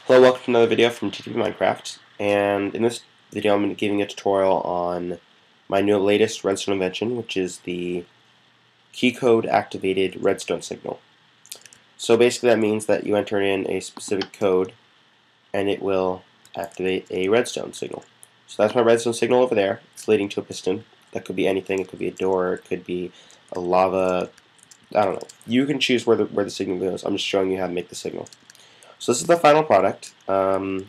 Hello, welcome to another video from GTB Minecraft, and in this video I'm going to be giving a tutorial on my latest redstone invention, which is the key code activated redstone signal. So basically that means that you enter in a specific code and it will activate a redstone signal. So that's my redstone signal over there. It's leading to a piston. That could be anything. It could be a door, it could be a lava, I don't know. You can choose where the signal goes. I'm just showing you how to make the signal. So this is the final product. You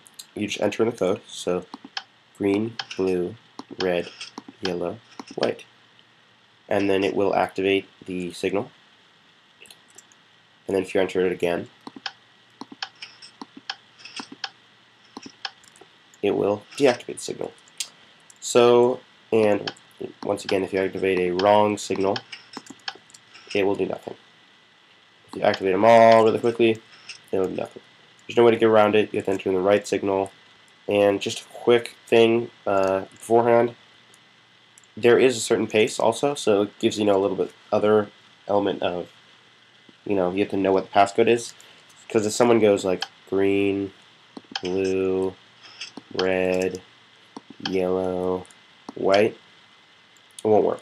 just enter in the code. So green, blue, red, yellow, white. And then it will activate the signal. And then if you enter it again, it will deactivate the signal. So, and once again, if you activate a wrong signal, it will do nothing. If you activate them all really quickly, it will do nothing. There's no way to get around it. You have to enter in the right signal. And just a quick thing beforehand, there is a certain pace also, so it gives a little bit other element of, you have to know what the passcode is. Because if someone goes like green, blue, red, yellow, white, it won't work.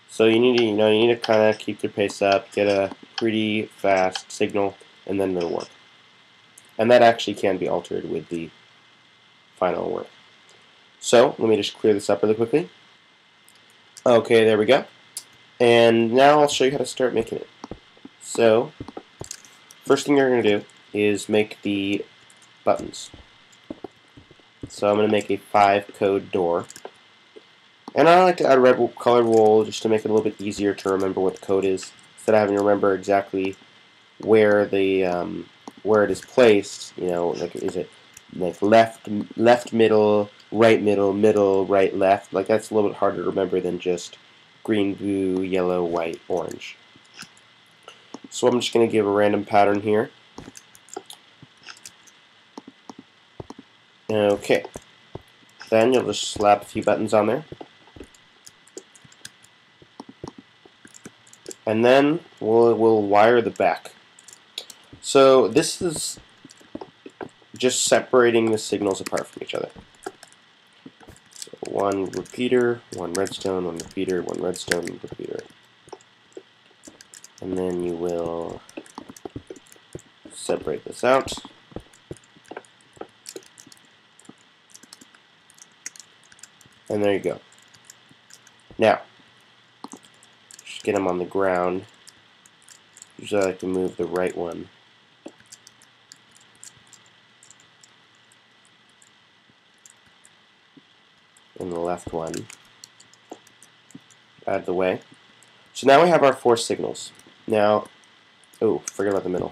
So you need to kind of keep your pace up, get a pretty fast signal, and then it'll work. And that actually can be altered with the final work. So let me just clear this up really quickly. Okay, there we go. And now I'll show you how to start making it. So first thing you're going to do is make the buttons. So I'm going to make a 5 code door. And I like to add red colored wool just to make it a little bit easier to remember what the code is, instead of having to remember exactly where the where it is placed. Like, is it like left, middle, middle, right, left? Like, that's a little bit harder to remember than just green, blue, yellow, white, orange. So I'm just going to give a random pattern here. Okay. Then you'll just slap a few buttons on there. And then we'll wire the back. So this is just separating the signals apart from each other. So one repeater, one redstone, one repeater, one redstone, repeater. And then you will separate this out. And there you go. Now, just get them on the ground. Usually I like to move the right one. And the left one out of the way. So now we have our 4 signals. Now, oh, forget about the middle.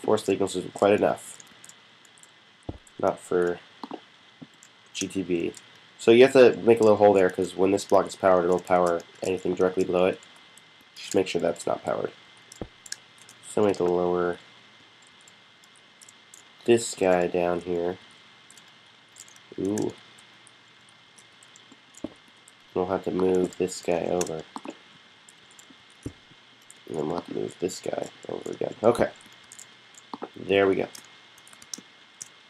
4 signals is quite enough. Not for GTB. So you have to make a little hole there, because when this block is powered, it'll power anything directly below it. Just make sure that's not powered. So we have to lower this guy down here. Ooh. We'll have to move this guy over. And then we'll have to move this guy over again. Okay. There we go.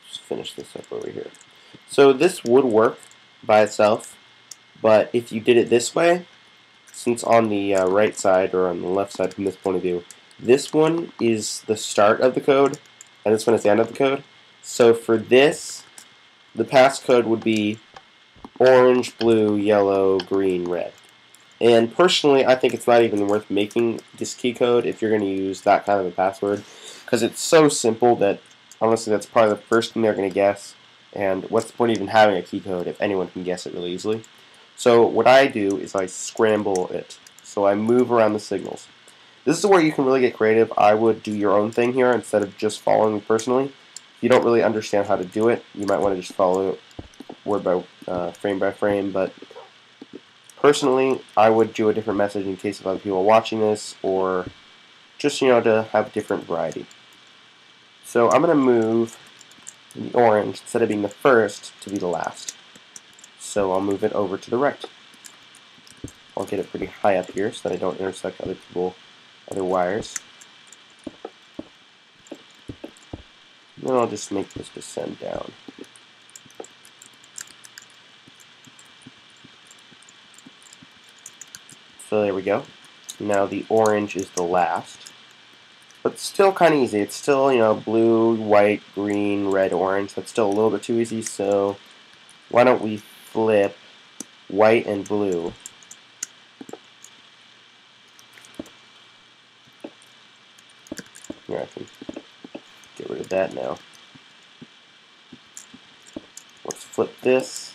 Just finish this up over here. So this would work by itself, but if you did it this way, since on the right side or on the left side from this point of view, this one is the start of the code, and this one is the end of the code. So for this, the passcode would be orange, blue, yellow, green, red. And personally, I think it's not even worth making this key code if you're going to use that kind of a password, because it's so simple that honestly that's probably the first thing they're going to guess. And what's the point of even having a key code if anyone can guess it really easily? So what I do is I scramble it. So I move around the signals. This is where you can really get creative. I would do your own thing here instead of just following me personally. If you don't really understand how to do it, you might want to just follow word by frame, but personally I would do a different message in case of other people watching this, or just to have different variety. So I'm going to move the orange, instead of being the first, to be the last. So I'll move it over to the right. I'll get it pretty high up here so that I don't intersect other wires. then I'll just make this descend down. So there we go. Now the orange is the last. But still kind of easy. It's still, you know, blue, white, green, red, orange. That's still a little bit too easy, so why don't we flip white and blue. Here, I can get rid of that now. Let's flip this.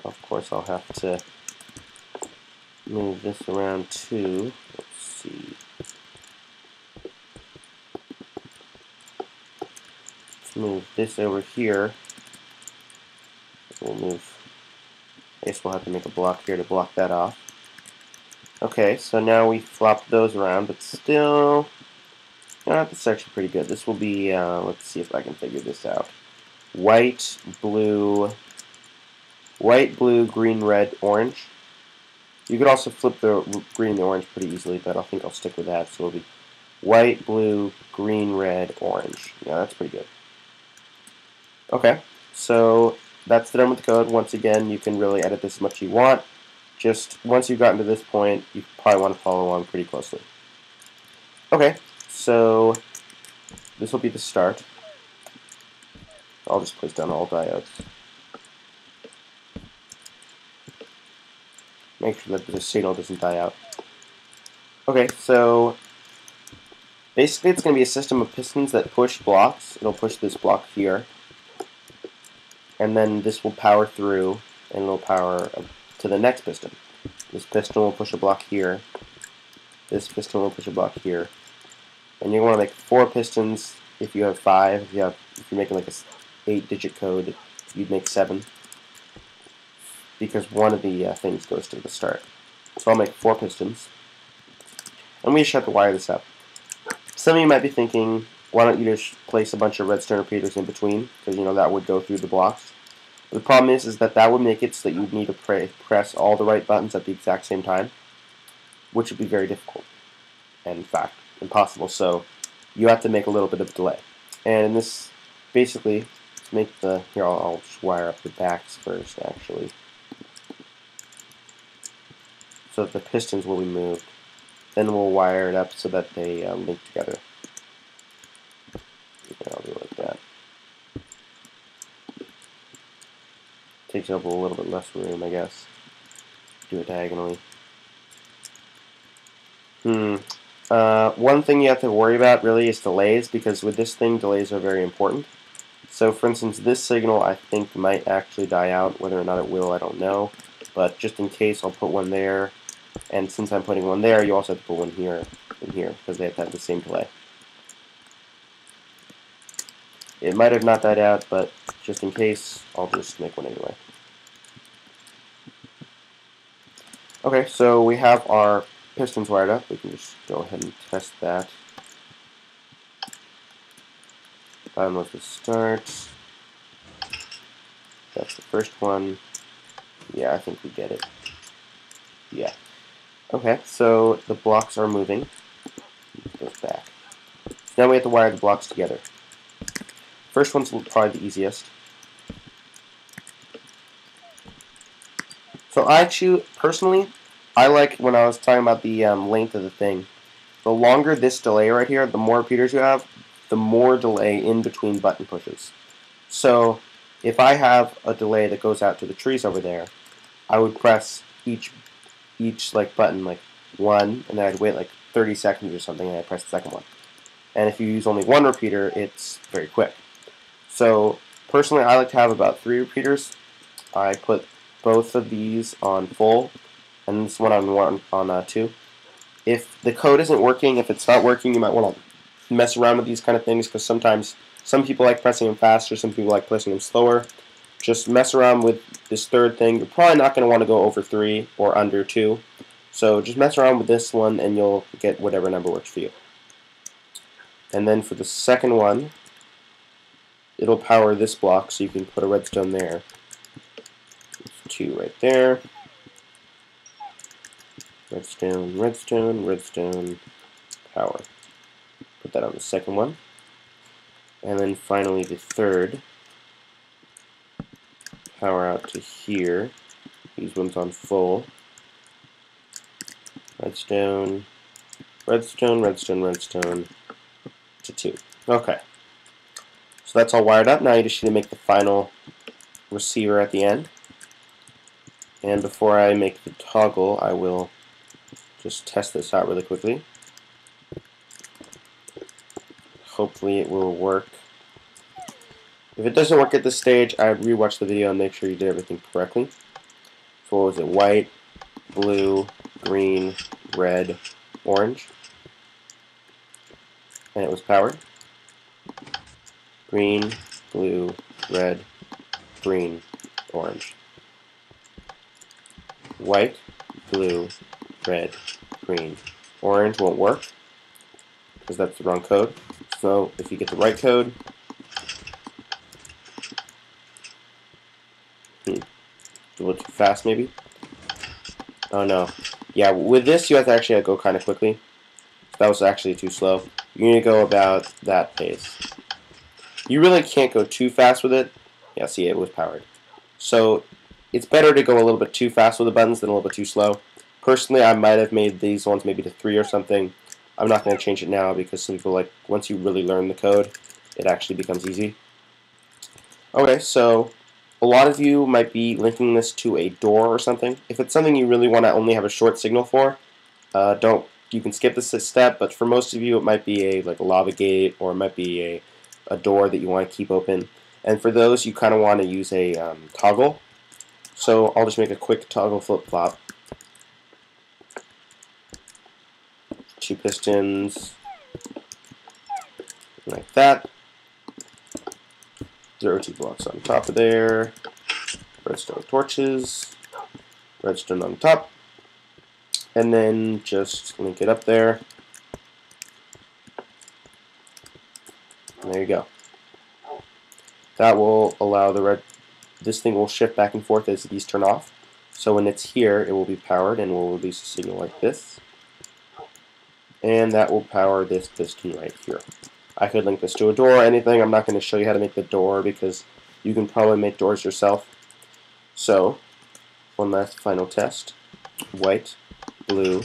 Of course, I'll have to move this around too. Let's see. Let's move this over here. We'll move. I guess we'll have to make a block here to block that off. Okay, so now we flop those around, but still, this is actually pretty good. This will be, let's see if I can figure this out. White, blue, green, red, orange. You could also flip the green and the orange pretty easily, but I think I'll stick with that. So it'll be white, blue, green, red, orange. Yeah, that's pretty good. Okay, so that's done with the code. Once again, you can really edit this as much as you want. Just once you've gotten to this point, you probably want to follow along pretty closely. Okay, so this will be the start. I'll just place down all diodes. Make sure that the signal doesn't die out. Okay, so basically it's going to be a system of pistons that push blocks. It'll push this block here, and then this will power through, and it'll power to the next piston. This piston will push a block here. This piston will push a block here. And you want to make 4 pistons if you have 5. If you're making like a 8-digit code, you'd make 7. Because one of the things goes to the start. So I'll make 4 pistons. And we just have to wire this up. Some of you might be thinking, why don't you just place a bunch of redstone repeaters in between? Because, you know, that would go through the blocks. The problem is that would make it so that you'd need to press all the right buttons at the exact same time, which would be very difficult, and in fact, impossible. So you have to make a little bit of delay. And this, basically, to make the, here I'll just wire up the backs first, actually, so that the pistons will be moved. Then we'll wire it up so that they link together. Okay, I'll do it like that. Takes up a little bit less room, I guess. Do it diagonally. One thing you have to worry about really is delays, because with this thing, delays are very important. So, for instance, this signal I think might actually die out. Whether or not it will, I don't know. But just in case, I'll put one there. And since I'm putting one there, you also have to put one here and here, because they have to have the same delay. It might have not died out, but just in case, I'll just make one anyway. Okay, so we have our pistons wired up. We can just go ahead and test that. Bottom was the start. That's the first one. Yeah, I think we get it. Yeah. Okay, so the blocks are moving. It goes back. Now we have to wire the blocks together. First one's probably the easiest. So I actually, personally, I like, when I was talking about the length of the thing, the longer this delay right here, the more repeaters you have, the more delay in between button pushes. So if I have a delay that goes out to the trees over there, I would press each like button like 1, and then I'd wait like 30 seconds or something, and I'd press the second one. And if you use only 1 repeater, it's very quick. So personally, I like to have about 3 repeaters. I put both of these on full, and this one on 2. If the code isn't working, if it's not working, you might want to mess around with these kind of things, because sometimes some people like pressing them faster, some people like pressing them slower. Just mess around with this third thing. You're probably not going to want to go over 3 or under 2. So just mess around with this one, and you'll get whatever number works for you. And then for the second one, it'll power this block, so you can put a redstone there. There's 2 right there. Redstone, redstone, redstone, power. Put that on the second one. And then finally the third, power out to here. These ones on full. Redstone, redstone, redstone, redstone to 2. Okay. So that's all wired up. Now you just need to make the final receiver at the end. And before I make the toggle, I will just test this out really quickly. Hopefully it will work. If it doesn't work at this stage, I would rewatch the video and make sure you did everything correctly. So what was it? White, blue, green, red, orange. And it was powered. Green, blue, red, green, orange. White, blue, red, green, orange won't work because that's the wrong code. So if you get the right code, a little too fast maybe. Oh no. Yeah, with this you have to actually go kind of quickly. That was actually too slow. You need to go about that pace. You really can't go too fast with it. Yeah, see, it was powered. So it's better to go a little bit too fast with the buttons than a little bit too slow. Personally, I might have made these ones maybe to 3 or something. I'm not going to change it now because some people like once you really learn the code, it actually becomes easy. Okay, so a lot of you might be linking this to a door or something. If it's something you really want to only have a short signal for, you can skip this step. But for most of you, it might be like a lava gate, or it might be a door that you want to keep open. And for those, you kind of want to use a toggle. So I'll just make a quick toggle flip-flop. 2 pistons, like that. 0 2 blocks on top of there. Redstone torches. Redstone on top. And then just link it up there. And there you go. That will allow this thing will shift back and forth as these turn off. So when it's here, it will be powered and will release a signal like this. And that will power this piston right here. I could link this to a door or anything. I'm not going to show you how to make the door because you can probably make doors yourself. So, one last final test. White, blue,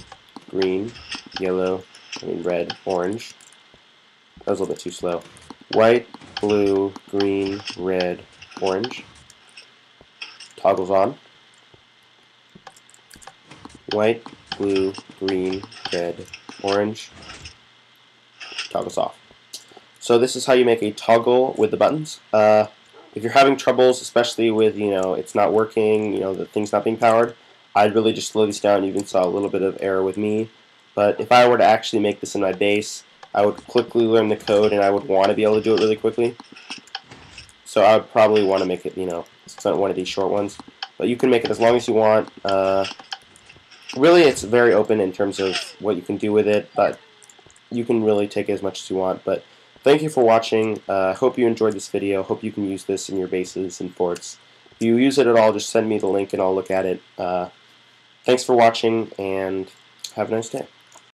green, yellow, red, orange. That was a little bit too slow. White, blue, green, red, orange. Toggles on. White, blue, green, red, orange. Toggles off. So this is how you make a toggle with the buttons. If you're having troubles, especially with, it's not working, the thing's not being powered, I'd really just slow these down. You even saw a little bit of error with me. But if I were to actually make this in my base, I would quickly learn the code and I would want to be able to do it really quickly. So I would probably want to make it, it's not one of these short ones. But you can make it as long as you want. Really, it's very open in terms of what you can do with it, but you can really take it as much as you want. But thank you for watching. Hope you enjoyed this video. Hope you can use this in your bases and forts. If you use it at all, just send me the link and I'll look at it. Thanks for watching, and have a nice day.